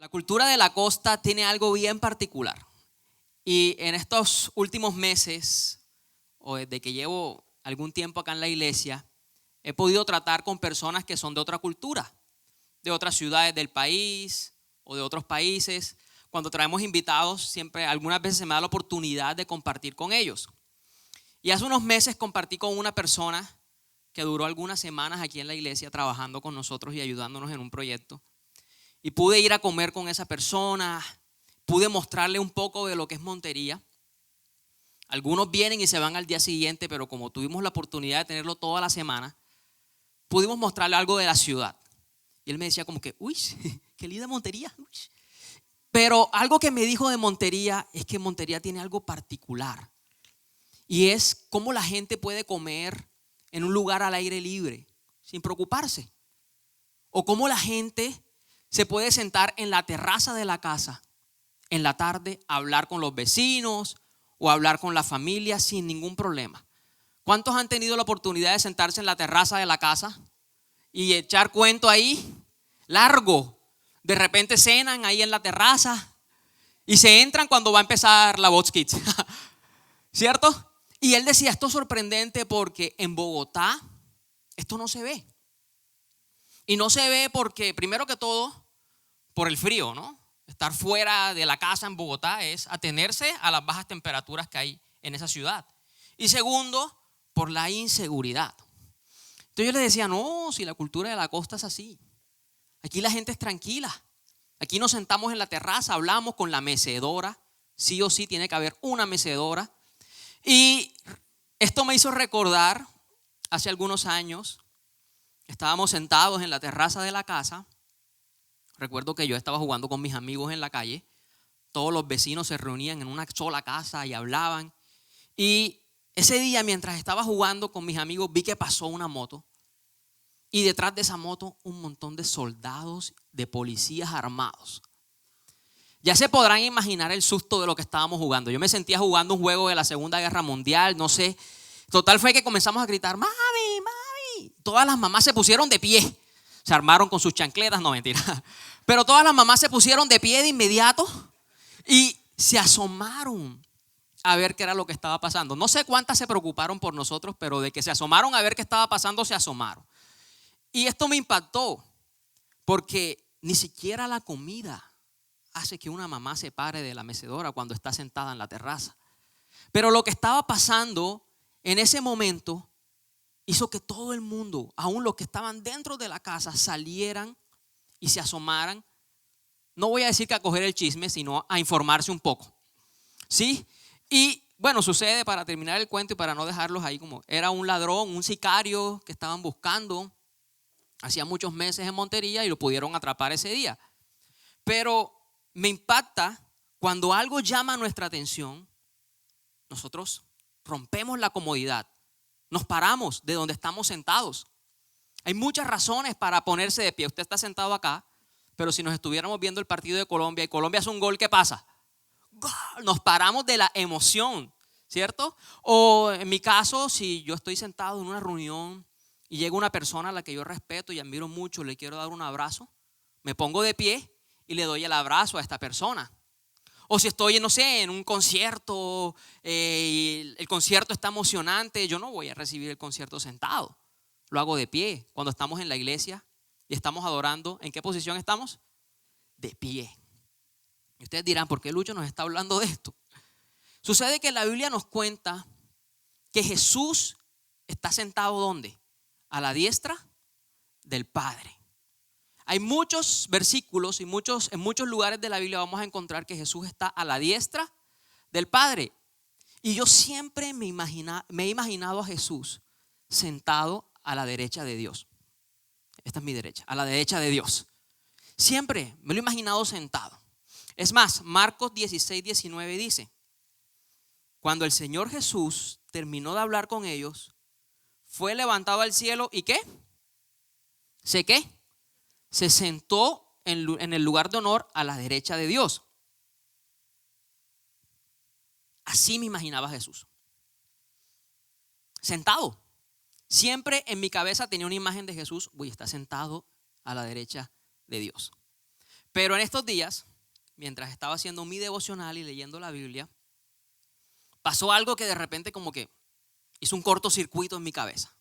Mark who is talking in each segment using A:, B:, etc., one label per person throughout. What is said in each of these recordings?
A: La cultura de la costa tiene algo bien particular. Y en estos últimos meses, o desde que llevo algún tiempo acá en la iglesia, he podido tratar con personas que son de otra cultura, de otras ciudades del país o de otros países. Cuando traemos invitados, siempre algunas veces se me da la oportunidad de compartir con ellos. Y hace unos meses compartí con una persona que duró algunas semanas aquí en la iglesia trabajando con nosotros y ayudándonos en un proyecto. Y pude ir a comer con esa persona, pude mostrarle un poco de lo que es Montería. Algunos vienen y se van al día siguiente, pero como tuvimos la oportunidad de tenerlo toda la semana, pudimos mostrarle algo de la ciudad. Y él me decía como que, uy, qué linda Montería. Uy. Pero algo que me dijo de Montería es que Montería tiene algo particular. Y es cómo la gente puede comer en un lugar al aire libre, sin preocuparse. O cómo la gente se puede sentar en la terraza de la casa en la tarde, a hablar con los vecinos o hablar con la familia sin ningún problema. ¿Cuántos han tenido la oportunidad de sentarse en la terraza de la casa y echar cuento ahí largo? De repente cenan ahí en la terraza y se entran cuando va a empezar la Vox Kids, ¿cierto? Y él decía, esto es sorprendente porque en Bogotá esto no se ve. Y no se ve porque, primero que todo, por el frío, ¿no? Estar fuera de la casa en Bogotá es atenerse a las bajas temperaturas que hay en esa ciudad. Y segundo, por la inseguridad. Entonces yo le decía, no, si la cultura de la costa es así. Aquí la gente es tranquila. Aquí nos sentamos en la terraza, hablamos con la mecedora. Sí o sí tiene que haber una mecedora. Y esto me hizo recordar, hace algunos años, estábamos sentados en la terraza de la casa. Recuerdo que yo estaba jugando con mis amigos en la calle. Todos los vecinos se reunían en una sola casa y hablaban. Y ese día, mientras estaba jugando con mis amigos, vi que pasó una moto. Y detrás de esa moto, un montón de soldados, de policías armados. Ya se podrán imaginar el susto de lo que estábamos jugando. Yo me sentía jugando un juego de la Segunda Guerra Mundial, no sé. Total fue que comenzamos a gritar, mami, mami. Todas las mamás se pusieron de pie. Se armaron con sus chancletas, no mentira. Pero todas las mamás se pusieron de pie de inmediato y se asomaron a ver qué era lo que estaba pasando. No sé cuántas se preocuparon por nosotros, pero de que se asomaron a ver qué estaba pasando, se asomaron. Y esto me impactó porque ni siquiera la comida hace que una mamá se pare de la mecedora cuando está sentada en la terraza. Pero lo que estaba pasando en ese momento hizo que todo el mundo, aún los que estaban dentro de la casa, salieran y se asomaran. No voy a decir que a coger el chisme, sino a informarse un poco. ¿Sí? Y bueno, sucede, para terminar el cuento y para no dejarlos ahí, como era un ladrón, un sicario que estaban buscando hacía muchos meses en Montería y lo pudieron atrapar ese día. Pero me impacta cuando algo llama nuestra atención, nosotros rompemos la comodidad, nos paramos de donde estamos sentados. Hay muchas razones para ponerse de pie. Usted está sentado acá, pero si nos estuviéramos viendo el partido de Colombia y Colombia hace un gol, ¿qué pasa? Nos paramos de la emoción, ¿cierto? O en mi caso, si yo estoy sentado en una reunión y llega una persona a la que yo respeto y admiro mucho, le quiero dar un abrazo, me pongo de pie y le doy el abrazo a esta persona. O si estoy, no sé, en un concierto y el concierto está emocionante, yo no voy a recibir el concierto sentado. Lo hago de pie. Cuando estamos en la iglesia y estamos adorando, ¿en qué posición estamos? De pie. Y ustedes dirán, ¿por qué Lucho nos está hablando de esto? Sucede que la Biblia nos cuenta que Jesús está sentado ¿dónde? A la diestra del Padre. Hay muchos versículos y en muchos lugares de la Biblia vamos a encontrar que Jesús está a la diestra del Padre. Y yo siempre me he imaginado a Jesús sentado a la derecha de Dios. Esta es mi derecha, a la derecha de Dios. Siempre me lo he imaginado sentado. Es más, Marcos 16:19 dice, cuando el Señor Jesús terminó de hablar con ellos, fue levantado al cielo y ¿qué? Se sentó en el lugar de honor a la derecha de Dios. Así me imaginaba a Jesús. Sentado. Siempre en mi cabeza tenía una imagen de Jesús, está sentado a la derecha de Dios. Pero en estos días, mientras estaba haciendo mi devocional y leyendo la Biblia, pasó algo que de repente como que hizo un cortocircuito en mi cabeza.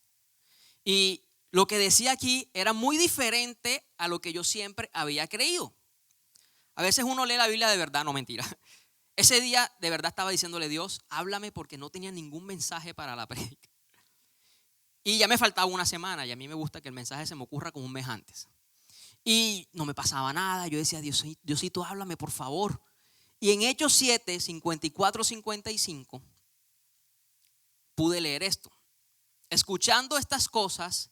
A: Y lo que decía aquí era muy diferente a lo que yo siempre había creído. A veces uno lee la Biblia de verdad, no mentira. Ese día de verdad estaba diciéndole: Dios, háblame, porque no tenía ningún mensaje para la prédica. Y ya me faltaba una semana, y a mí me gusta que el mensaje se me ocurra como un mes antes. Y no me pasaba nada. Yo decía: Diosito, háblame, por favor. Y en Hechos 7, 54, 55, pude leer esto. Escuchando estas cosas,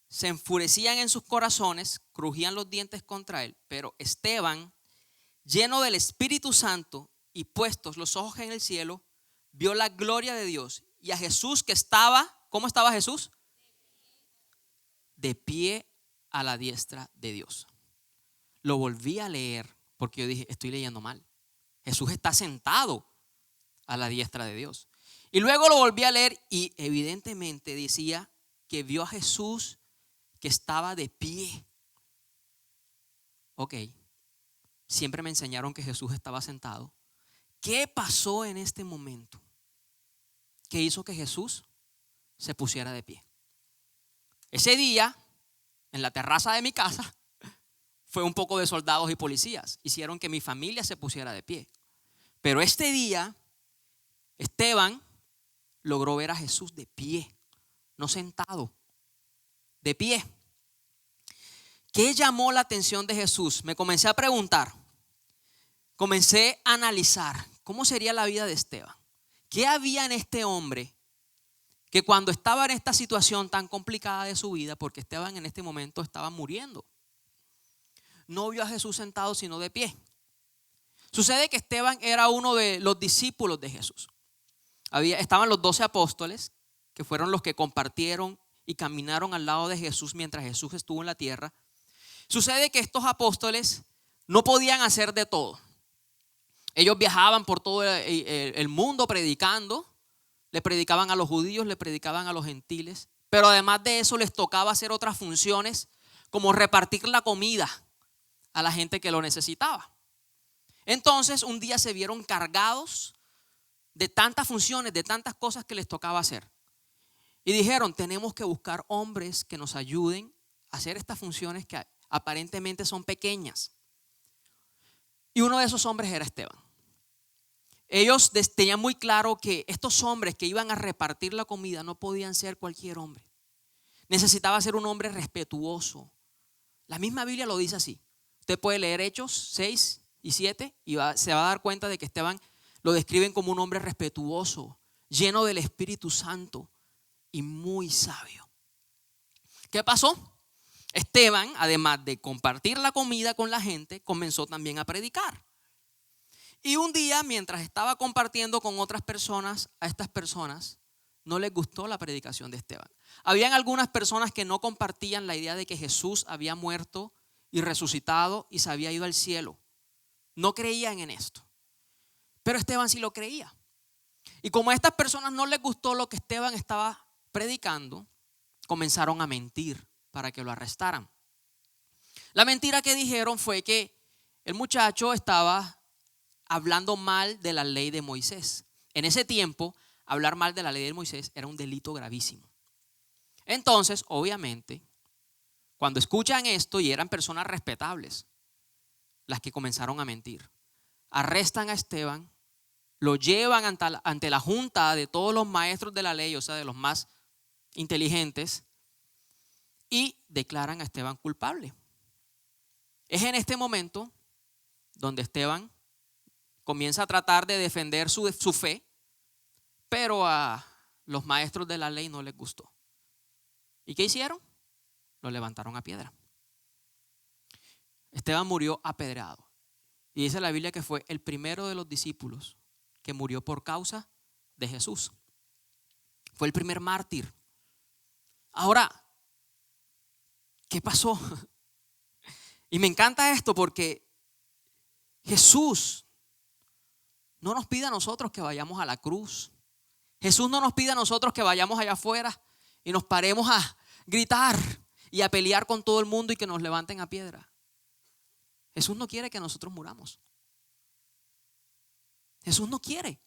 A: se enfurecían en sus corazones, crujían los dientes contra él. Pero Esteban, lleno del Espíritu Santo y puestos los ojos en el cielo, vio la gloria de Dios y a Jesús que estaba, ¿cómo estaba Jesús? De pie a la diestra de Dios. Lo volví a leer porque yo dije: estoy leyendo mal. Jesús está sentado a la diestra de Dios. Y luego lo volví a leer y evidentemente decía que vio a Jesús que estaba de pie. Ok, siempre me enseñaron que Jesús estaba sentado. ¿Qué pasó en este momento que hizo que Jesús se pusiera de pie? Ese día, en la terraza de mi casa, fue un poco de soldados y policías. Hicieron que mi familia se pusiera de pie. Pero este día, Esteban logró ver a Jesús de pie, no sentado, de pie. ¿Qué llamó la atención de Jesús? Me comencé a preguntar, comencé a analizar cómo sería la vida de Esteban. ¿Qué había en este hombre que cuando estaba en esta situación tan complicada de su vida, porque Esteban en este momento estaba muriendo, no vio a Jesús sentado sino de pie? Sucede que Esteban era uno de los discípulos de Jesús. Estaban los 12 apóstoles, que fueron los que compartieron y caminaron al lado de Jesús mientras Jesús estuvo en la tierra. Sucede que estos apóstoles no podían hacer de todo. Ellos viajaban por todo el mundo predicando. Le predicaban a los judíos, le predicaban a los gentiles. Pero además de eso les tocaba hacer otras funciones, como repartir la comida a la gente que lo necesitaba. Entonces un día se vieron cargados de tantas funciones, de tantas cosas que les tocaba hacer. Y dijeron: tenemos que buscar hombres que nos ayuden a hacer estas funciones que aparentemente son pequeñas. Y uno de esos hombres era Esteban. Ellos tenían muy claro que estos hombres que iban a repartir la comida no podían ser cualquier hombre. Necesitaba ser un hombre respetuoso. La misma Biblia lo dice así. Usted puede leer Hechos 6 y 7 y se va a dar cuenta de que Esteban lo describen como un hombre respetuoso, lleno del Espíritu Santo y muy sabio. ¿Qué pasó? Esteban, además de compartir la comida con la gente, comenzó también a predicar. Y un día, mientras estaba compartiendo con otras personas, a estas personas no les gustó la predicación de Esteban. Habían algunas personas que no compartían la idea de que Jesús había muerto y resucitado y se había ido al cielo. No creían en esto. Pero Esteban sí lo creía. Y como a estas personas no les gustó lo que Esteban estaba predicando, comenzaron a mentir para que lo arrestaran. La mentira que dijeron fue que el muchacho estaba hablando mal de la ley de Moisés. En ese tiempo, hablar mal de la ley de Moisés era un delito gravísimo. Entonces, obviamente, cuando escuchan esto, y eran personas respetables las que comenzaron a mentir, arrestan a Esteban, lo llevan ante la junta de todos los maestros de la ley, o sea, de los más inteligentes, y declaran a Esteban culpable. Es en este momento donde Esteban comienza a tratar de defender su fe, pero a los maestros de la ley no les gustó. ¿Y qué hicieron? Lo levantaron a piedra. Esteban murió apedreado. Y dice la Biblia que fue el primero de los discípulos que murió por causa de Jesús. Fue el primer mártir. Ahora, ¿qué pasó? Y me encanta esto porque Jesús no nos pide a nosotros que vayamos a la cruz. Jesús no nos pide a nosotros que vayamos allá afuera y nos paremos a gritar y a pelear con todo el mundo y que nos levanten a piedra. Jesús no quiere que nosotros muramos. Jesús no quiere.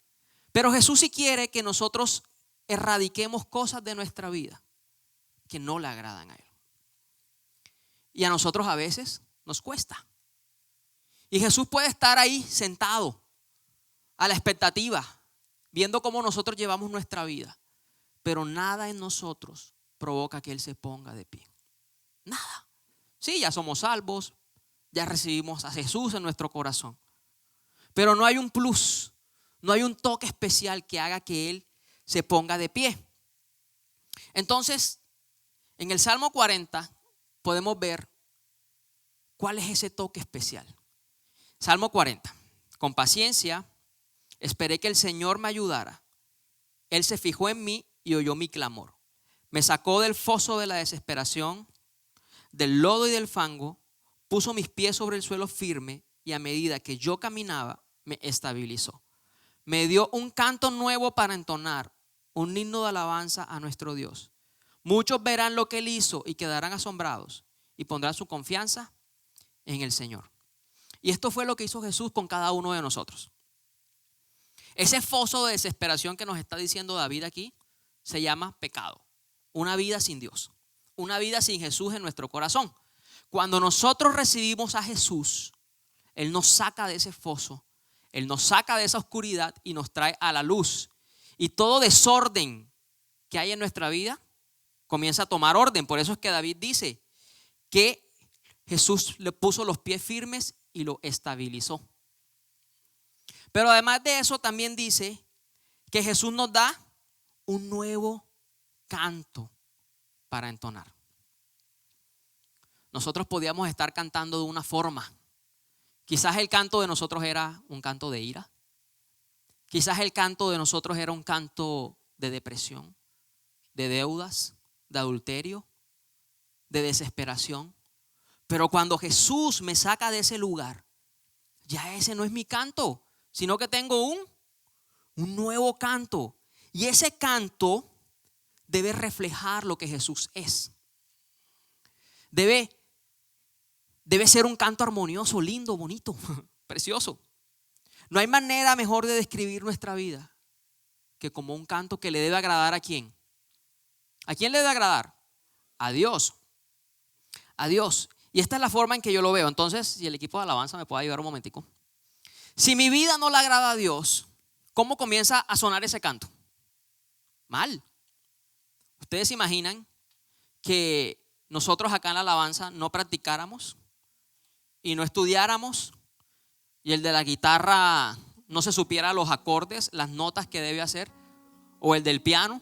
A: Pero Jesús sí quiere que nosotros erradiquemos cosas de nuestra vida que no le agradan a Él. Y a nosotros a veces nos cuesta. Y Jesús puede estar ahí sentado a la expectativa, viendo cómo nosotros llevamos nuestra vida. Pero nada en nosotros provoca que Él se ponga de pie. Nada. Sí, ya somos salvos, ya recibimos a Jesús en nuestro corazón. Pero no hay un plus, no hay un toque especial que haga que Él se ponga de pie. Entonces, en el Salmo 40 podemos ver cuál es ese toque especial. Salmo 40. Con paciencia esperé que el Señor me ayudara. Él se fijó en mí y oyó mi clamor. Me sacó del foso de la desesperación, del lodo y del fango, puso mis pies sobre el suelo firme y a medida que yo caminaba me estabilizó. Me dio un canto nuevo para entonar, un himno de alabanza a nuestro Dios. Muchos verán lo que Él hizo y quedarán asombrados y pondrán su confianza en el Señor. Y esto fue lo que hizo Jesús con cada uno de nosotros. Ese foso de desesperación que nos está diciendo David aquí se llama pecado. Una vida sin Dios, una vida sin Jesús en nuestro corazón. Cuando nosotros recibimos a Jesús, Él nos saca de ese foso, Él nos saca de esa oscuridad y nos trae a la luz. Y todo desorden que hay en nuestra vida comienza a tomar orden. Por eso es que David dice que Jesús le puso los pies firmes y lo estabilizó. Pero además de eso también dice que Jesús nos da un nuevo canto para entonar. Nosotros podíamos estar cantando de una forma. Quizás el canto de nosotros era un canto de ira. Quizás el canto de nosotros era un canto de depresión, de deudas, de adulterio, de desesperación. Pero cuando Jesús me saca de ese lugar, ya ese no es mi canto, sino que tengo un nuevo canto. Y ese canto debe reflejar lo que Jesús es. Debe ser un canto armonioso, lindo, bonito, precioso. No hay manera mejor de describir nuestra vida que como un canto que le debe agradar ¿a quién? ¿A quién le debe agradar? A Dios. A Dios. Y esta es la forma en que yo lo veo. Entonces, si el equipo de alabanza me puede ayudar un momentico. Si mi vida no le agrada a Dios, ¿cómo comienza a sonar ese canto? Mal. ¿Ustedes se imaginan que nosotros acá en la alabanza no practicáramos y no estudiáramos y el de la guitarra no se supiera los acordes, las notas que debe hacer, o el del piano,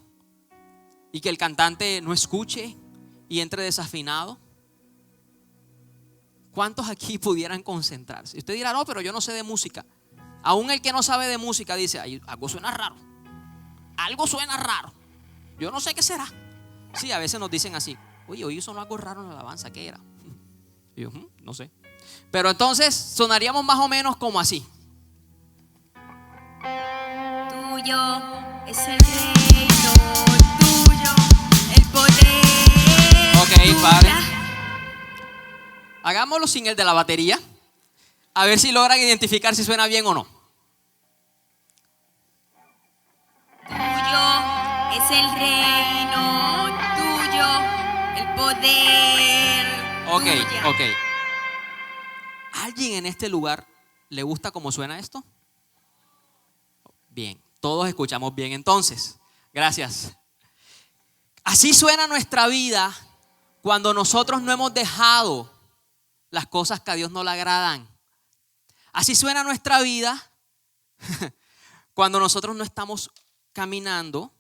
A: y que el cantante no escuche y entre desafinado? ¿Cuántos aquí pudieran concentrarse? Y usted dirá, no, pero yo no sé de música. Aún el que no sabe de música dice, algo suena raro. Algo suena raro. Yo no sé qué será. Sí, a veces nos dicen así, oye, hoy sonó algo raro en la alabanza, ¿qué era? Y yo, no sé. Pero entonces sonaríamos más o menos como así.
B: Tuyo es el reino, tuyo el poder.
A: Ok, padre. Hagámoslo sin el de la batería. A ver si logran identificar si suena bien o no.
B: Tuyo es el reino, tuyo el poder.
A: Ok,
B: tuya.
A: ok. ¿Alguien en este lugar le gusta cómo suena esto? Bien, todos escuchamos bien entonces. Gracias. Así suena nuestra vida cuando nosotros no hemos dejado las cosas que a Dios no le agradan. Así suena nuestra vida cuando nosotros no estamos caminando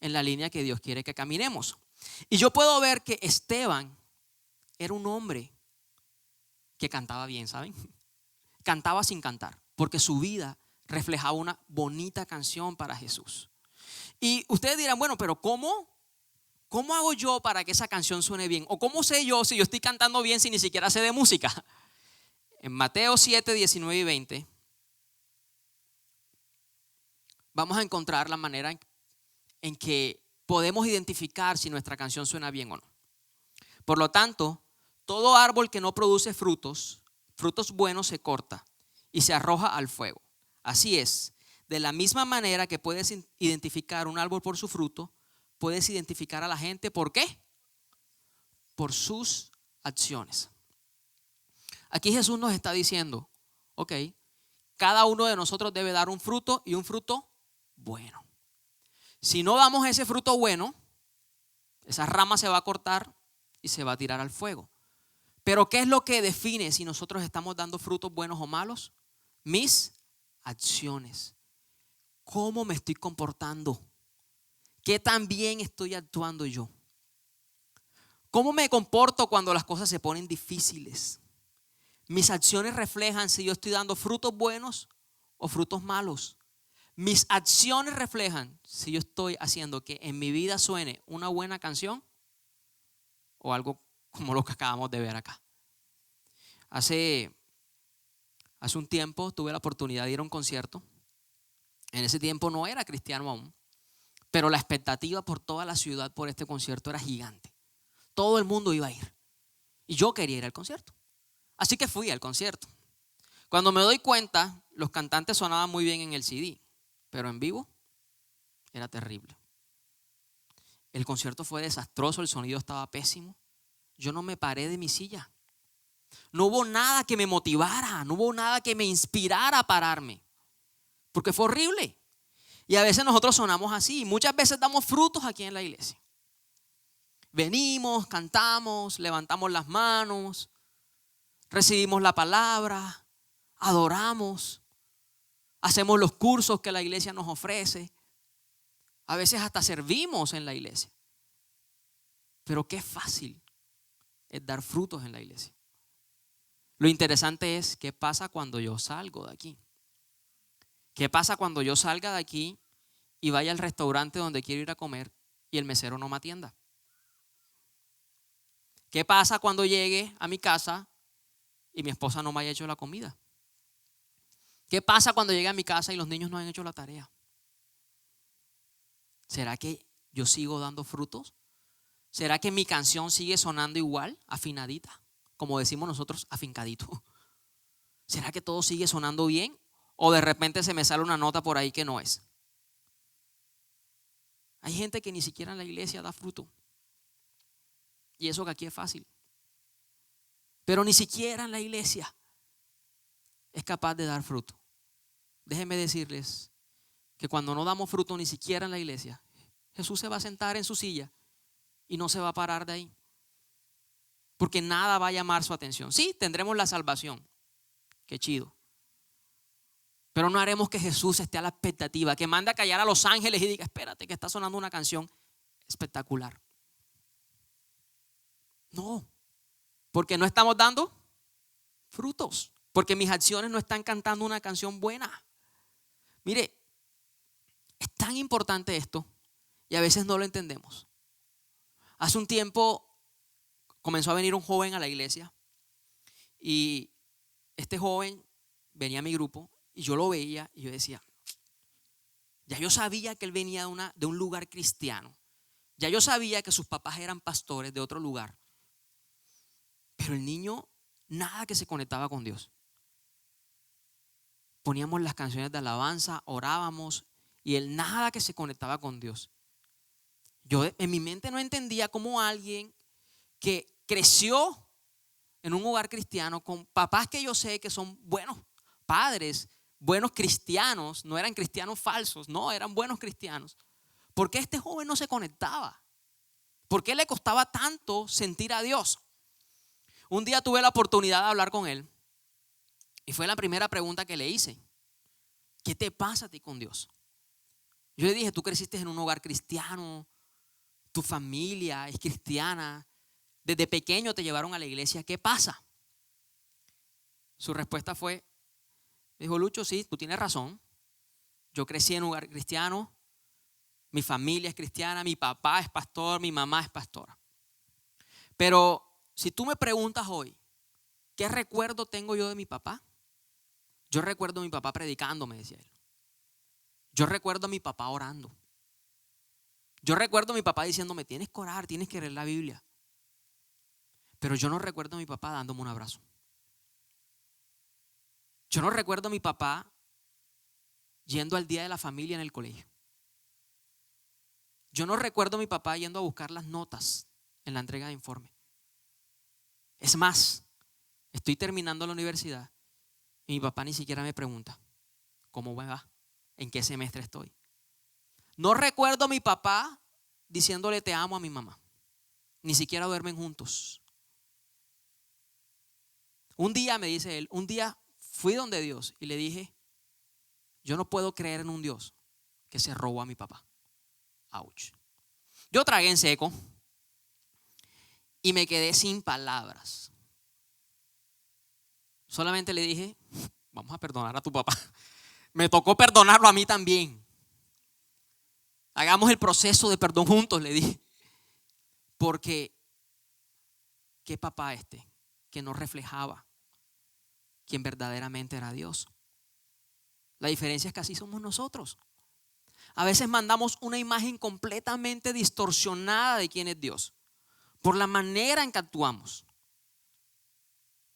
A: en la línea que Dios quiere que caminemos. Y yo puedo ver que Esteban era un hombre que cantaba bien, ¿saben? Cantaba sin cantar, porque su vida reflejaba una bonita canción para Jesús. Y ustedes dirán, bueno, pero ¿cómo hago yo para que esa canción suene bien? ¿O cómo sé yo si yo estoy cantando bien si ni siquiera sé de música? En Mateo 7, 19 y 20 vamos a encontrar la manera en que podemos identificar si nuestra canción suena bien o no. Por lo tanto, todo árbol que no produce frutos frutos buenos se corta y se arroja al fuego. Así es, de la misma manera que puedes identificar un árbol por su fruto, puedes identificar a la gente. ¿Por qué? Por sus acciones. Aquí Jesús nos está diciendo, ok, cada uno de nosotros debe dar un fruto y un fruto bueno. Si no damos ese fruto bueno, esa rama se va a cortar y se va a tirar al fuego. Pero ¿qué es lo que define si nosotros estamos dando frutos buenos o malos? Mis acciones. ¿Cómo me estoy comportando? ¿Qué tan bien estoy actuando yo? ¿Cómo me comporto cuando las cosas se ponen difíciles? Mis acciones reflejan si yo estoy dando frutos buenos o frutos malos. Mis acciones reflejan si yo estoy haciendo que en mi vida suene una buena canción o algo como lo que acabamos de ver acá. Hace un tiempo tuve la oportunidad de ir a un concierto. En ese tiempo no era cristiano aún, pero la expectativa por toda la ciudad por este concierto era gigante. Todo el mundo iba a ir y yo quería ir al concierto. Así que fui al concierto. Cuando me doy cuenta, los cantantes sonaban muy bien en el CD, pero en vivo era terrible. El concierto fue desastroso, el sonido estaba pésimo. Yo no me paré de mi silla. No hubo nada que me motivara, no hubo nada que me inspirara a pararme, porque fue horrible. Y a veces nosotros sonamos así, muchas veces damos frutos aquí en la iglesia. Venimos, cantamos, levantamos las manos, recibimos la palabra, adoramos, hacemos los cursos que la iglesia nos ofrece. A veces hasta servimos en la iglesia. Pero qué fácil es dar frutos en la iglesia. Lo interesante es qué pasa cuando yo salgo de aquí. ¿Qué pasa cuando yo salga de aquí y vaya al restaurante donde quiero ir a comer y el mesero no me atienda? ¿Qué pasa cuando llegue a mi casa y mi esposa no me haya hecho la comida? ¿Qué pasa cuando llegue a mi casa y los niños no han hecho la tarea? ¿Será que yo sigo dando frutos? ¿Será que mi canción sigue sonando igual, afinadita? Como decimos nosotros, afincadito. ¿Será que todo sigue sonando bien? ¿O de repente se me sale una nota por ahí que no es? Hay gente que ni siquiera en la iglesia da fruto. Y eso que aquí es fácil. Pero ni siquiera en la iglesia es capaz de dar fruto. Déjenme decirles que cuando no damos fruto ni siquiera en la iglesia, Jesús se va a sentar en su silla y no se va a parar de ahí. Porque nada va a llamar su atención. Sí, tendremos la salvación. Qué chido. Pero no haremos que Jesús esté a la expectativa, que mande a callar a los ángeles y diga, espérate que está sonando una canción espectacular. No, porque no estamos dando frutos. Porque mis acciones no están cantando una canción buena. Mire, es tan importante esto y a veces no lo entendemos. Hace un tiempo comenzó a venir un joven a la iglesia y este joven venía a mi grupo y yo lo veía y yo decía, ya yo sabía que él venía de un lugar cristiano, ya yo sabía que sus papás eran pastores de otro lugar, pero el niño nada que se conectaba con Dios. Poníamos las canciones de alabanza, orábamos y él nada que se conectaba con Dios. Yo en mi mente no entendía cómo alguien que creció en un hogar cristiano con papás que yo sé que son buenos padres, buenos cristianos, no eran cristianos falsos, no, eran buenos cristianos. ¿Por qué este joven no se conectaba? ¿Por qué le costaba tanto sentir a Dios? Un día tuve la oportunidad de hablar con él y fue la primera pregunta que le hice. ¿Qué te pasa a ti con Dios? Yo le dije, tú creciste en un hogar cristiano, tu familia es cristiana, desde pequeño te llevaron a la iglesia, ¿qué pasa? Su respuesta fue, dijo, Lucho, sí, tú tienes razón. Yo crecí en un hogar cristiano, mi familia es cristiana, mi papá es pastor, mi mamá es pastora. Pero si tú me preguntas hoy, ¿qué recuerdo tengo yo de mi papá? Yo recuerdo a mi papá predicando, me decía él. Yo recuerdo a mi papá orando. Yo recuerdo a mi papá diciéndome, tienes que orar, tienes que leer la Biblia. Pero yo no recuerdo a mi papá dándome un abrazo. Yo no recuerdo a mi papá yendo al día de la familia en el colegio. Yo no recuerdo a mi papá yendo a buscar las notas en la entrega de informe. Es más, estoy terminando la universidad y mi papá ni siquiera me pregunta cómo me va, en qué semestre estoy. No recuerdo a mi papá diciéndole te amo a mi mamá. Ni siquiera duermen juntos. Un día, me dice él, un día fui donde Dios y le dije, yo no puedo creer en un Dios que se robó a mi papá. Ouch. Yo tragué en seco y me quedé sin palabras. Solamente le dije, vamos a perdonar a tu papá. Me tocó perdonarlo a mí también. Hagamos el proceso de perdón juntos, le dije. Porque, ¿qué papá que no reflejaba quién verdaderamente era Dios? La diferencia es que así somos nosotros. A veces mandamos una imagen completamente distorsionada de quién es Dios, por la manera en que actuamos.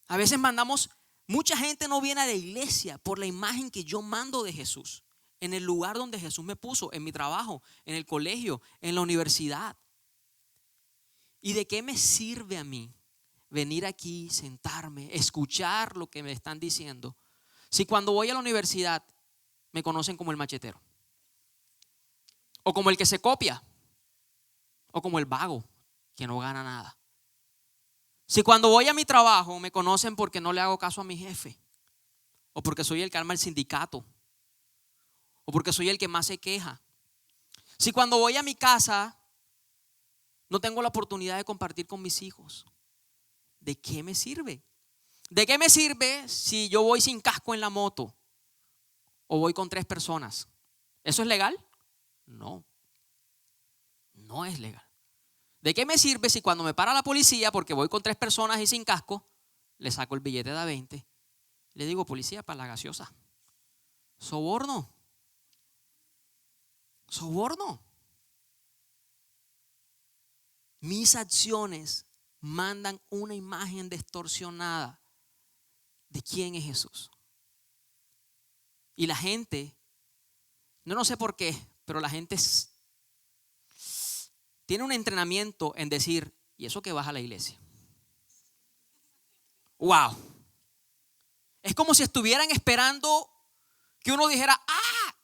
A: A veces mucha gente no viene a la iglesia por la imagen que yo mando de Jesús, en el lugar donde Jesús me puso, en mi trabajo, en el colegio, en la universidad. ¿Y de qué me sirve a mí venir aquí, sentarme, escuchar lo que me están diciendo, si cuando voy a la universidad me conocen como el machetero? O como el que se copia. O como el vago que no gana nada. Si cuando voy a mi trabajo me conocen porque no le hago caso a mi jefe. O porque soy el que arma el sindicato. O porque soy el que más se queja. Si cuando voy a mi casa no tengo la oportunidad de compartir con mis hijos, ¿de qué me sirve? ¿De qué me sirve si yo voy sin casco en la moto? O voy con 3 personas. ¿Eso es legal? No, no es legal. ¿De qué me sirve si cuando me para la policía porque voy con 3 personas y sin casco, le saco el billete de a 20? Le digo, policía, para la gaseosa. Soborno. Soborno. Mis acciones mandan una imagen distorsionada de quién es Jesús. Y la gente, no sé por qué, pero la gente tiene un entrenamiento en decir, ¿y eso que vas a la iglesia? Wow. Es como si estuvieran esperando que uno dijera, ¡ah!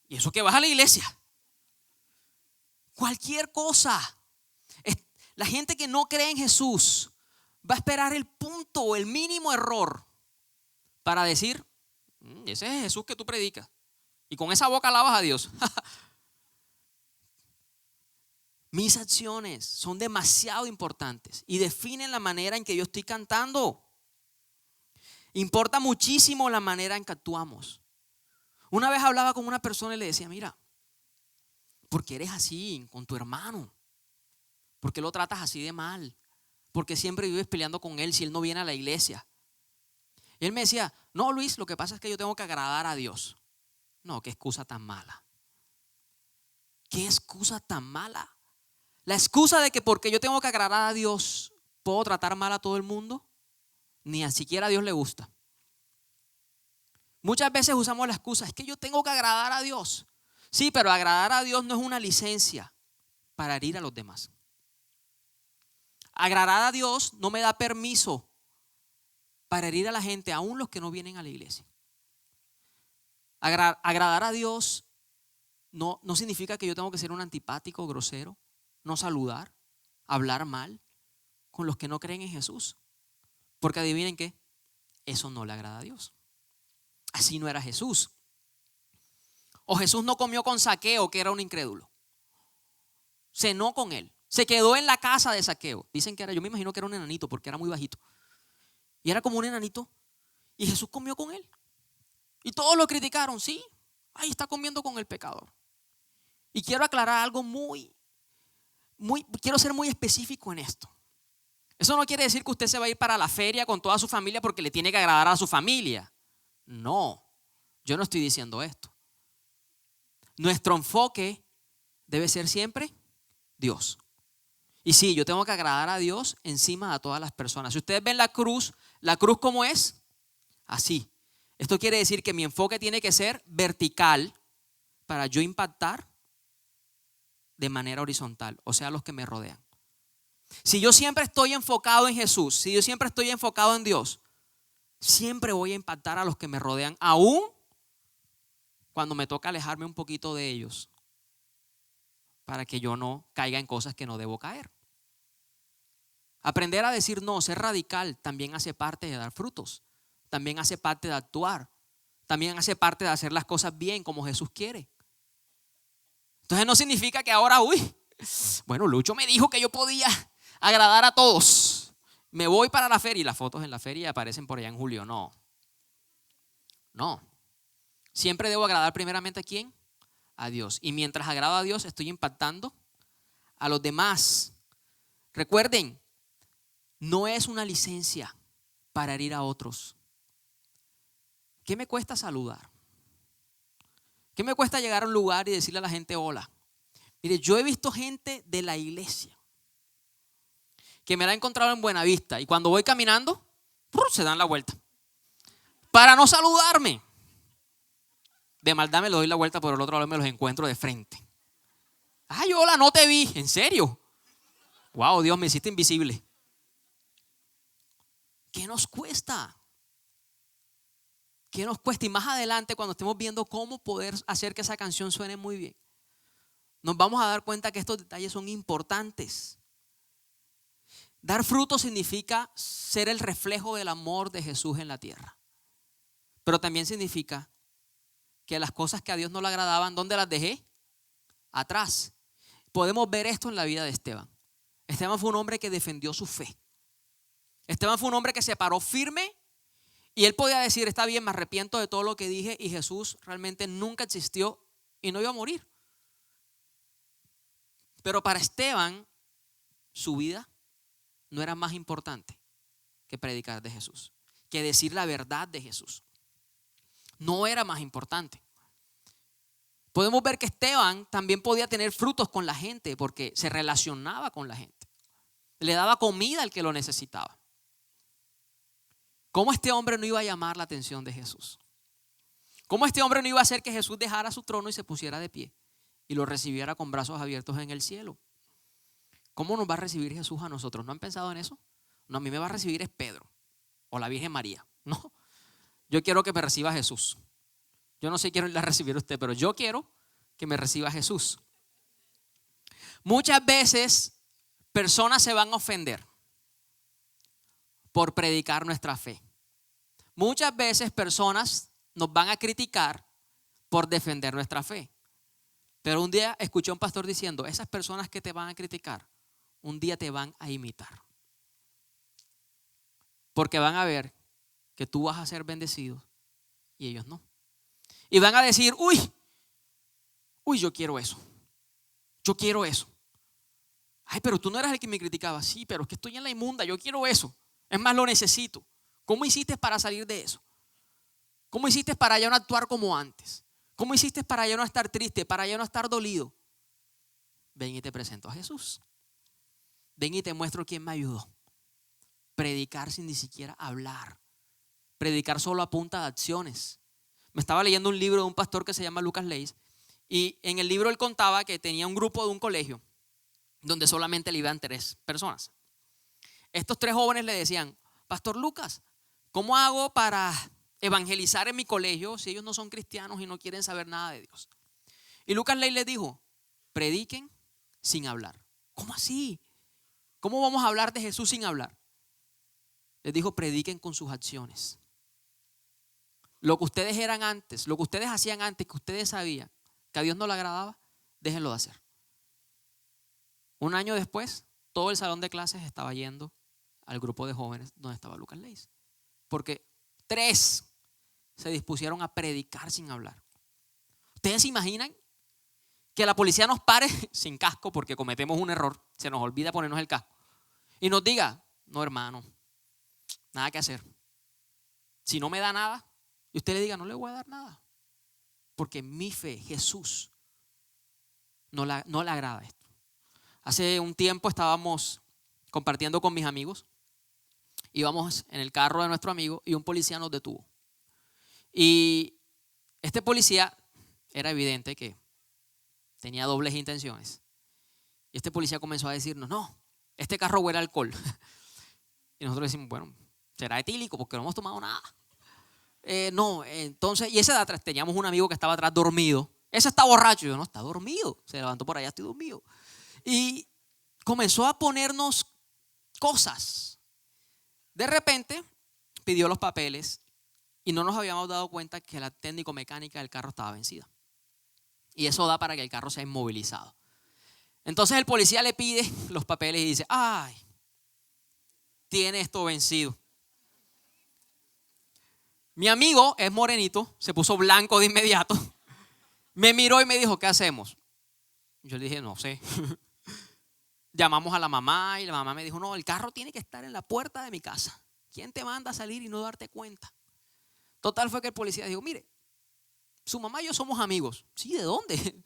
A: ¿Y eso que vas a la iglesia? Cualquier cosa. La gente que no cree en Jesús va a esperar el punto o el mínimo error para decir, ese es Jesús que tú predicas. Y con esa boca alabas a Dios. Mis acciones son demasiado importantes y definen la manera en que yo estoy cantando. Importa muchísimo la manera en que actuamos. Una vez hablaba con una persona y le decía, mira, ¿por qué eres así con tu hermano? ¿Por qué lo tratas así de mal? ¿Por qué siempre vives peleando con él si él no viene a la iglesia? Y él me decía, no, Luis, lo que pasa es que yo tengo que agradar a Dios. No, qué excusa tan mala. ¿Qué excusa tan mala? La excusa de que porque yo tengo que agradar a Dios, ¿puedo tratar mal a todo el mundo? Ni a siquiera a Dios le gusta. Muchas veces usamos la excusa, es que yo tengo que agradar a Dios. Sí, pero agradar a Dios no es una licencia para herir a los demás. Agradar a Dios no me da permiso para herir a la gente, aún los que no vienen a la iglesia. Agradar a Dios no significa que yo tengo que ser un antipático, grosero, no saludar, hablar mal con los que no creen en Jesús. Porque adivinen qué, eso no le agrada a Dios. Así no era Jesús. O Jesús no comió con Zaqueo, que era un incrédulo. Cenó con él. Se quedó en la casa de Zaqueo. Dicen que yo me imagino que era un enanito porque era muy bajito. Y era como un enanito. Y Jesús comió con él. Y todos lo criticaron. Sí, ahí está comiendo con el pecador. Y quiero aclarar algo quiero ser muy específico en esto. Eso no quiere decir que usted se va a ir para la feria con toda su familia porque le tiene que agradar a su familia. No, yo no estoy diciendo esto. Nuestro enfoque debe ser siempre Dios. Y sí, yo tengo que agradar a Dios encima de todas las personas. Si ustedes ven la cruz ¿cómo es? Así. Esto quiere decir que mi enfoque tiene que ser vertical para yo impactar de manera horizontal, o sea, los que me rodean. Si yo siempre estoy enfocado en Jesús, si yo siempre estoy enfocado en Dios, siempre voy a impactar a los que me rodean, aún cuando me toca alejarme un poquito de ellos, para que yo no caiga en cosas que no debo caer. Aprender a decir no, ser radical, también hace parte de dar frutos, también hace parte de actuar, también hace parte de hacer las cosas bien como Jesús quiere. Entonces no significa que ahora, bueno, Lucho me dijo que yo podía agradar a todos. Me voy para la feria y las fotos en la feria aparecen por allá en julio. No. Siempre debo agradar primeramente ¿a quién? A Dios. Y mientras agrado a Dios estoy impactando a los demás. Recuerden, no es una licencia para herir a otros. ¿Qué me cuesta saludar? ¿Qué me cuesta llegar a un lugar y decirle a la gente hola? Mire, yo he visto gente de la iglesia que me la he encontrado en Buenavista y cuando voy caminando, se dan la vuelta para no saludarme. De maldad me lo doy la vuelta, por el otro lado me los encuentro de frente. Ay, hola, no te vi. ¿En serio? Wow, Dios, me hiciste invisible. ¿Qué nos cuesta? ¿Qué nos cuesta? Y más adelante, cuando estemos viendo cómo poder hacer que esa canción suene muy bien, nos vamos a dar cuenta que estos detalles son importantes. Dar fruto significa ser el reflejo del amor de Jesús en la tierra. Pero también significa que las cosas que a Dios no le agradaban, ¿dónde las dejé? Atrás. Podemos ver esto en la vida de Esteban. Esteban fue un hombre que defendió su fe. Esteban fue un hombre que se paró firme y él podía decir, está bien, me arrepiento de todo lo que dije y Jesús realmente nunca existió y no iba a morir. Pero para Esteban, su vida no era más importante que predicar de Jesús, que decir la verdad de Jesús. No era más importante. Podemos ver que Esteban también podía tener frutos con la gente porque se relacionaba con la gente. Le daba comida al que lo necesitaba. ¿Cómo este hombre no iba a llamar la atención de Jesús? ¿Cómo este hombre no iba a hacer que Jesús dejara su trono y se pusiera de pie y lo recibiera con brazos abiertos en el cielo? ¿Cómo nos va a recibir Jesús a nosotros? ¿No han pensado en eso? No, a mí me va a recibir es Pedro o la Virgen María. No, yo quiero que me reciba Jesús. Yo no sé quién la recibir usted, pero yo quiero que me reciba Jesús. Muchas veces personas se van a ofender por predicar nuestra fe. Muchas veces personas nos van a criticar por defender nuestra fe. Pero un día escuché a un pastor diciendo, esas personas que te van a criticar, un día te van a imitar. Porque van a ver que tú vas a ser bendecido y ellos no. Y van a decir, uy, yo quiero eso. Yo quiero eso. Ay, pero tú no eras el que me criticaba. Sí, pero es que estoy en la inmunda, yo quiero eso. Es más, lo necesito. ¿Cómo hiciste para salir de eso? ¿Cómo hiciste para ya no actuar como antes? ¿Cómo hiciste para ya no estar triste, para ya no estar dolido? Ven y te presento a Jesús. Ven y te muestro quién me ayudó. Predicar sin ni siquiera hablar. Predicar solo a punta de acciones. Me estaba leyendo un libro de un pastor que se llama Lucas Leis y en el libro él contaba que tenía un grupo de un colegio donde solamente le iban 3 personas. Estos 3 jóvenes le decían, Pastor Lucas, ¿cómo hago para evangelizar en mi colegio si ellos no son cristianos y no quieren saber nada de Dios? Y Lucas Leis les dijo, prediquen sin hablar. ¿Cómo así? ¿Cómo vamos a hablar de Jesús sin hablar? Les dijo, prediquen con sus acciones. Lo que ustedes eran antes, lo que ustedes hacían antes, que ustedes sabían que a Dios no le agradaba, déjenlo de hacer. Un año después, todo el salón de clases estaba yendo al grupo de jóvenes donde estaba Lucas Leis. Porque 3 se dispusieron a predicar sin hablar. ¿Ustedes se imaginan que la policía nos pare sin casco porque cometemos un error? Se nos olvida ponernos el casco. Y nos diga, no hermano, nada que hacer. Si no me da nada, y usted le diga, no le voy a dar nada. Porque mi fe, Jesús, no le agrada esto. Hace un tiempo estábamos compartiendo con mis amigos. Íbamos en el carro de nuestro amigo y un policía nos detuvo. Y este policía era evidente que tenía dobles intenciones. Y este policía comenzó a decirnos, no, este carro huele a alcohol. Y nosotros decimos, bueno, será etílico porque no hemos tomado nada. No, entonces, y ese de atrás, teníamos un amigo que estaba atrás dormido. Ese está borracho. Yo, no, está dormido. Se levantó por allá, estoy dormido. Y comenzó a ponernos cosas. De repente, pidió los papeles y no nos habíamos dado cuenta que la técnico-mecánica del carro estaba vencida. Y eso da para que el carro sea inmovilizado. Entonces el policía le pide los papeles y dice, ay, tiene esto vencido. Mi amigo es morenito, se puso blanco de inmediato. Me miró y me dijo, ¿qué hacemos? Yo le dije, no sé. Llamamos a la mamá y la mamá me dijo, no, el carro tiene que estar en la puerta de mi casa. ¿Quién te manda a salir y no darte cuenta? Total fue que el policía dijo, mire, su mamá y yo somos amigos. Sí, ¿de dónde?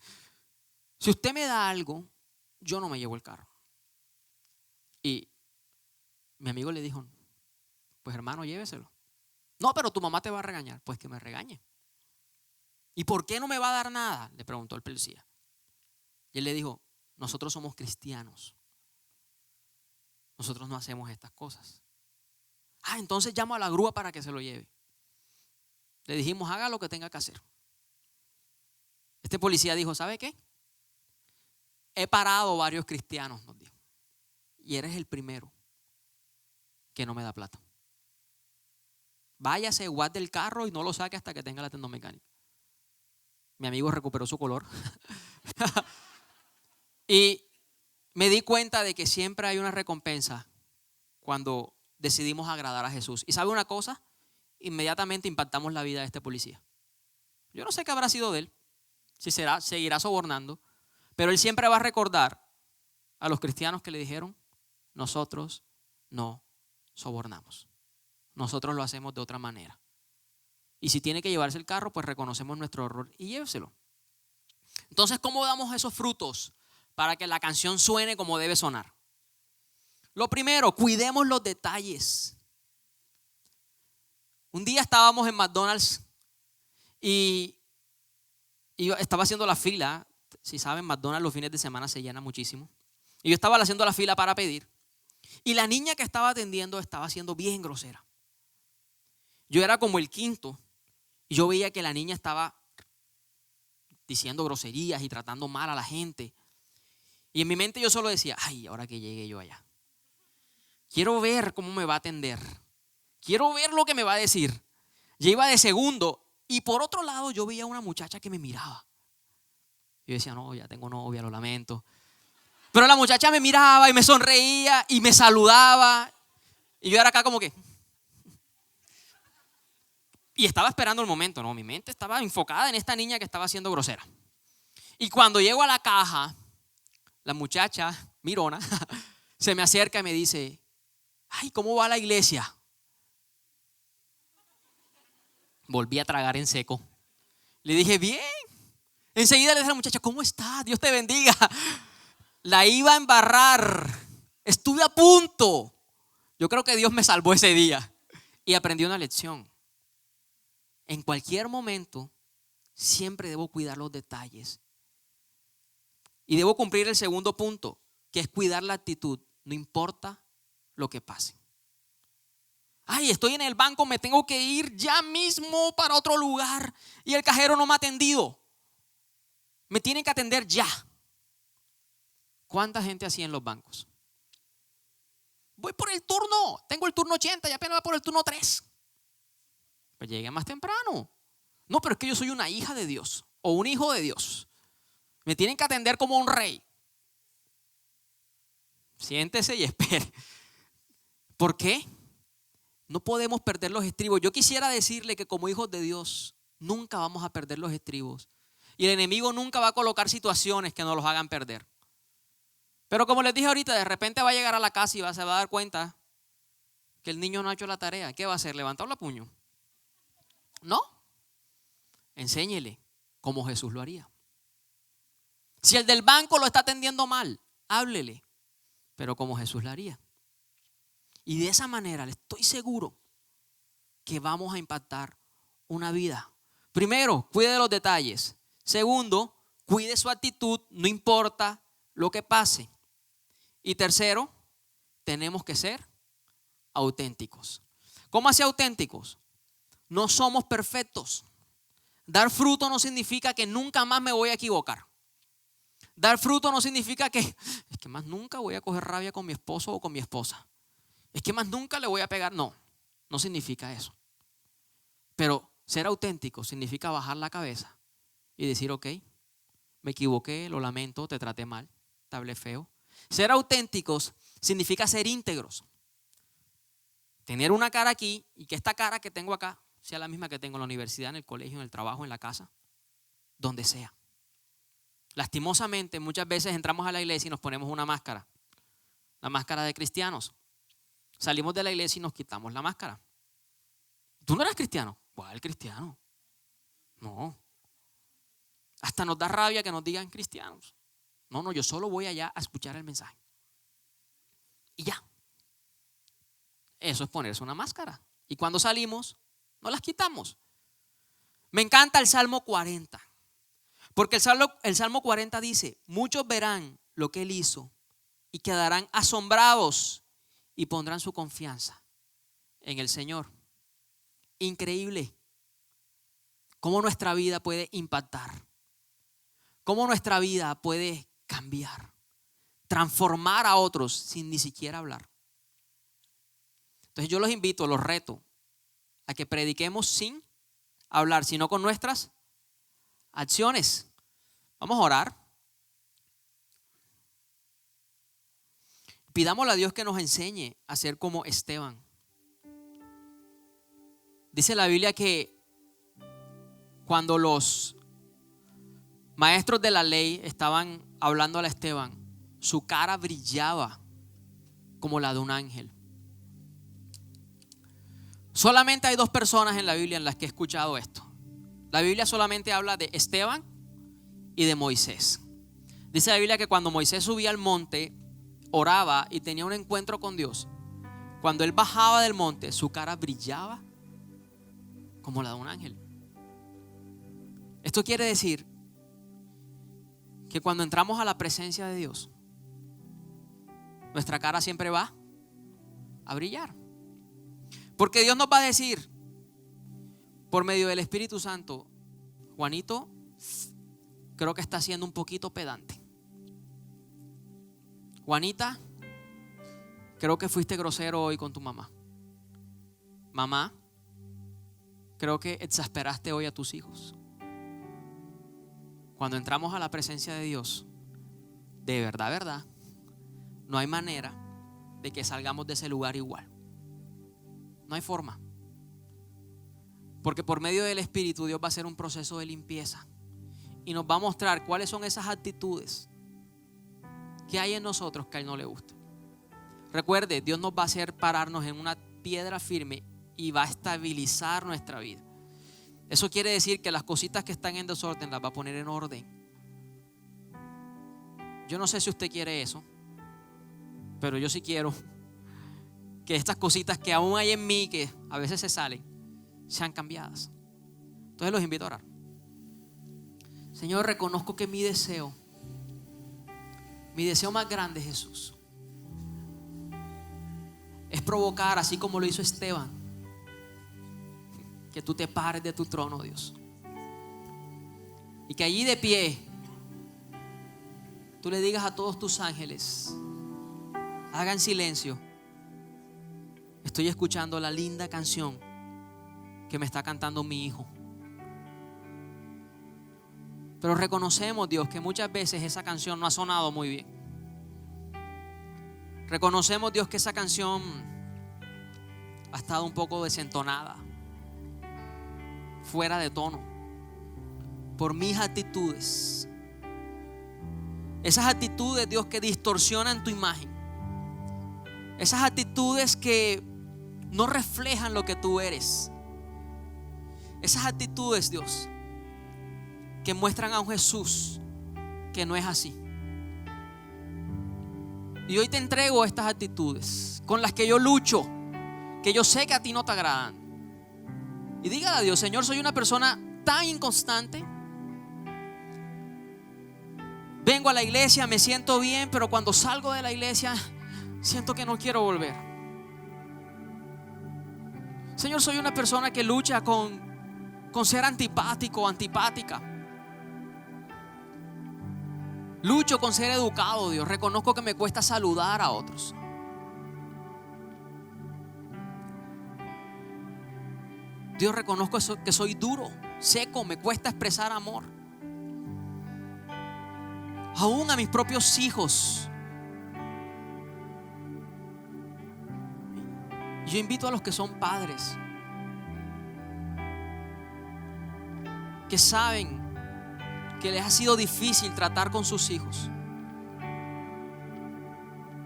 A: Si usted me da algo, yo no me llevo el carro. Y mi amigo le dijo, pues hermano, lléveselo. No, pero tu mamá te va a regañar. Pues que me regañe. ¿Y por qué no me va a dar nada? Le preguntó el policía. Y él le dijo, nosotros somos cristianos. Nosotros no hacemos estas cosas. Ah, entonces llamo a la grúa para que se lo lleve. Le dijimos, haga lo que tenga que hacer. Este policía dijo, ¿sabe qué? He parado varios cristianos, nos dijo. Y eres el primero que no me da plata. Váyase, guarde el carro y no lo saque hasta que tenga la técnico-mecánica. Mi amigo recuperó su color. Y me di cuenta de que siempre hay una recompensa cuando decidimos agradar a Jesús. ¿Y sabe una cosa? Inmediatamente impactamos la vida de este policía. Yo no sé qué habrá sido de él, si seguirá sobornando, pero él siempre va a recordar a los cristianos que le dijeron, nosotros no sobornamos. Nosotros lo hacemos de otra manera. Y si tiene que llevarse el carro, pues reconocemos nuestro error y lléveselo. Entonces, ¿cómo damos esos frutos para que la canción suene como debe sonar? Lo primero, cuidemos los detalles. Un día estábamos en McDonald's y yo estaba haciendo la fila. Si saben, McDonald's los fines de semana se llena muchísimo. Y yo estaba haciendo la fila para pedir. Y la niña que estaba atendiendo estaba siendo bien grosera. Yo era como el quinto. Y yo veía que la niña estaba diciendo groserías y tratando mal a la gente. Y en mi mente yo solo decía, ay, ahora que llegue yo allá. Quiero ver cómo me va a atender. Quiero ver lo que me va a decir. Yo iba de segundo y por otro lado yo veía a una muchacha que me miraba. Yo decía, no, ya tengo novia, lo lamento. Pero la muchacha me miraba y me sonreía y me saludaba. Y yo era acá como que... Y estaba esperando el momento, ¿no? Mi mente estaba enfocada en esta niña que estaba siendo grosera. Y cuando llego a la caja, la muchacha, mirona, se me acerca y me dice, ay, ¿cómo va la iglesia? Volví a tragar en seco. Le dije, bien. Enseguida le dije a la muchacha, ¿cómo estás? Dios te bendiga. La iba a embarrar. Estuve a punto. Yo creo que Dios me salvó ese día. Y aprendí una lección. En cualquier momento, siempre debo cuidar los detalles. Y debo cumplir el segundo punto, que es cuidar la actitud, no importa lo que pase. Ay, estoy en el banco, me tengo que ir ya mismo para otro lugar y el cajero no me ha atendido. Me tienen que atender ya. ¿Cuánta gente así en los bancos? Voy por el turno, tengo el turno 80 y apenas voy por el turno 3. Pues llegué más temprano. No, pero es que yo soy una hija de Dios o un hijo de Dios. Me tienen que atender como un rey. Siéntese y espere. ¿Por qué? No podemos perder los estribos. Yo quisiera decirle que como hijos de Dios nunca vamos a perder los estribos. Y el enemigo nunca va a colocar situaciones que nos los hagan perder. Pero como les dije ahorita, de repente va a llegar a la casa y se va a dar cuenta que el niño no ha hecho la tarea. ¿Qué va a hacer? ¿Levantar la puño? No. Enséñele como Jesús lo haría. Si el del banco lo está atendiendo mal, háblele, pero como Jesús lo haría. Y de esa manera le estoy seguro que vamos a impactar una vida. Primero, cuide de los detalles. Segundo, cuide su actitud, no importa lo que pase. Y tercero, tenemos que ser auténticos. ¿Cómo así auténticos? No somos perfectos. Dar fruto no significa que nunca más me voy a equivocar. Dar fruto no significa que es que más nunca voy a coger rabia con mi esposo o con mi esposa. Es que más nunca le voy a pegar. No, no significa eso. Pero ser auténtico significa bajar la cabeza y decir, ok, me equivoqué, lo lamento, te traté mal, te hablé feo. Ser auténticos significa ser íntegros. Tener una cara aquí y que esta cara que tengo acá sea la misma que tengo en la universidad, en el colegio, en el trabajo, en la casa, donde sea. Lastimosamente, muchas veces entramos a la iglesia y nos ponemos una máscara, la máscara de cristianos. Salimos de la iglesia y nos quitamos la máscara. ¿Tú no eres cristiano? ¿Cuál cristiano? No. Hasta nos da rabia que nos digan cristianos. No, yo solo voy allá a escuchar el mensaje. Y ya. Eso es ponerse una máscara. Y cuando salimos, no las quitamos. Me encanta el Salmo 40. Porque el Salmo 40 dice, muchos verán lo que Él hizo y quedarán asombrados y pondrán su confianza en el Señor. Increíble cómo nuestra vida puede impactar, cómo nuestra vida puede cambiar, transformar a otros sin ni siquiera hablar. Entonces yo los invito, los reto a que prediquemos sin hablar, sino con nuestras acciones. Vamos a orar. Pidámosle a Dios que nos enseñe a ser como Esteban. Dice la Biblia que cuando los maestros de la ley estaban hablando a Esteban, su cara brillaba como la de un ángel. Solamente hay 2 personas en la Biblia en las que he escuchado esto. La Biblia solamente habla de Esteban y de Moisés. Dice la Biblia que cuando Moisés subía al monte, oraba y tenía un encuentro con Dios. Cuando él bajaba del monte, su cara brillaba como la de un ángel. Esto quiere decir que cuando entramos a la presencia de Dios, nuestra cara siempre va a brillar. Porque Dios nos va a decir por medio del Espíritu Santo, Juanito, creo que está siendo un poquito pedante. Juanita, creo que fuiste grosero hoy con tu mamá. Mamá, creo que exasperaste hoy a tus hijos. Cuando entramos a la presencia de Dios, de verdad, no hay manera de que salgamos de ese lugar igual. No hay forma. Porque por medio del Espíritu Dios va a hacer un proceso de limpieza y nos va a mostrar cuáles son esas actitudes que hay en nosotros que a Él no le gusta. Recuerde, Dios nos va a hacer pararnos en una piedra firme y va a estabilizar nuestra vida. Eso quiere decir que las cositas que están en desorden las va a poner en orden. Yo no sé si usted quiere eso, pero yo sí quiero que estas cositas que aún hay en mí, que a veces se salen, sean cambiadas. Entonces los invito a orar. Señor, reconozco que mi deseo más grande, Jesús, es provocar, así como lo hizo Esteban, que tú te pares de tu trono, Dios, y que allí de pie tú le digas a todos tus ángeles, hagan silencio, estoy escuchando la linda canción que me está cantando mi hijo. Pero reconocemos, Dios, que muchas veces esa canción no ha sonado muy bien. Reconocemos, Dios, que esa canción ha estado un poco desentonada, fuera de tono, por mis actitudes. Esas actitudes, Dios, que distorsionan tu imagen. Esas actitudes que no reflejan lo que tú eres. Esas actitudes, Dios, que muestran a un Jesús que no es así. Y hoy te entrego estas actitudes con las que yo lucho, que yo sé que a ti no te agradan. Y dígale a Dios: Señor, soy una persona tan inconstante. Vengo a la iglesia, me siento bien, pero cuando salgo de la iglesia siento que no quiero volver. Señor, soy una persona que lucha con ser antipático o antipática. Lucho con ser educado, Dios. Reconozco que me cuesta saludar a otros. Dios, reconozco que soy duro, seco, me cuesta expresar amor. Aún a mis propios hijos. Yo invito a los que son padres, que saben que les ha sido difícil tratar con sus hijos,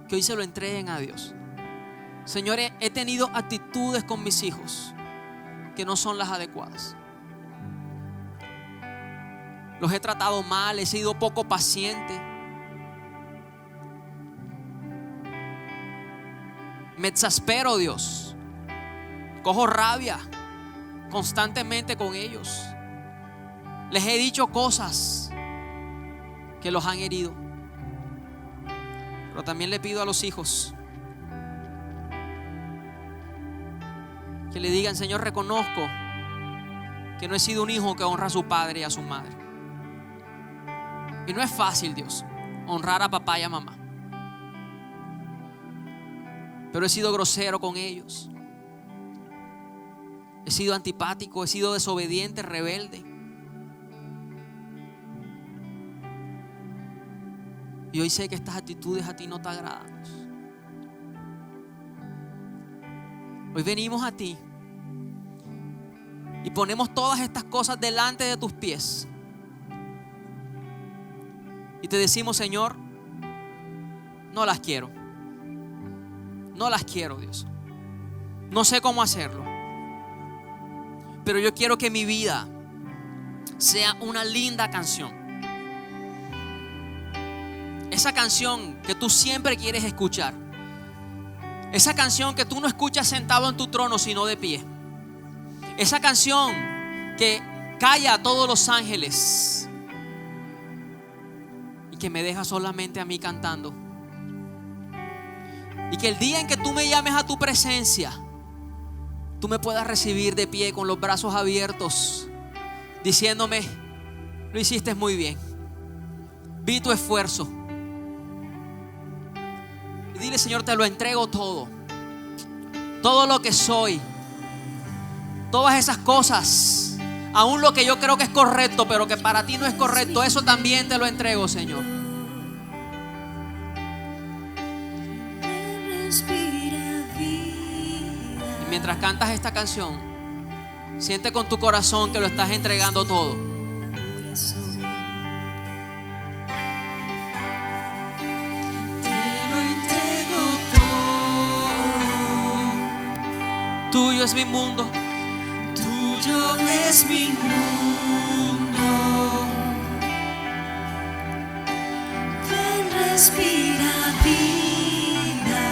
A: que hoy se lo entreguen a Dios. Señor, he tenido actitudes con mis hijos que no son las adecuadas. Los he tratado mal, he sido poco paciente. Me exaspero, Dios. Cojo rabia constantemente con ellos. Les he dicho cosas que los han herido. Pero también le pido a los hijos que le digan: Señor, reconozco que no he sido un hijo que honra a su padre y a su madre. Y no es fácil, Dios, honrar a papá y a mamá. Pero he sido grosero con ellos. He sido antipático, he sido desobediente, rebelde. Y hoy sé que estas actitudes a ti no te agradan. Hoy venimos a ti y ponemos todas estas cosas delante de tus pies. Y te decimos: Señor, no las quiero. No las quiero, Dios. No sé cómo hacerlo. Pero yo quiero que mi vida sea una linda canción. Esa canción que tú siempre quieres escuchar. Esa canción que tú no escuchas sentado en tu trono, sino de pie. Esa canción que calla a todos los ángeles y que me deja solamente a mí cantando. Y que el día en que tú me llames a tu presencia, tú me puedas recibir de pie con los brazos abiertos, diciéndome: lo hiciste muy bien, vi tu esfuerzo. Y dile: Señor, te lo entrego todo. Todo lo que soy, todas esas cosas, aún lo que yo creo que es correcto, pero que para ti no es correcto, eso también te lo entrego, Señor. Y mientras cantas esta canción, siente con tu corazón que lo estás entregando todo. Te lo entrego todo. Tuyo es mi mundo. Tuyo es mi mundo. Ven, respira vida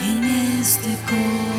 A: en este corazón.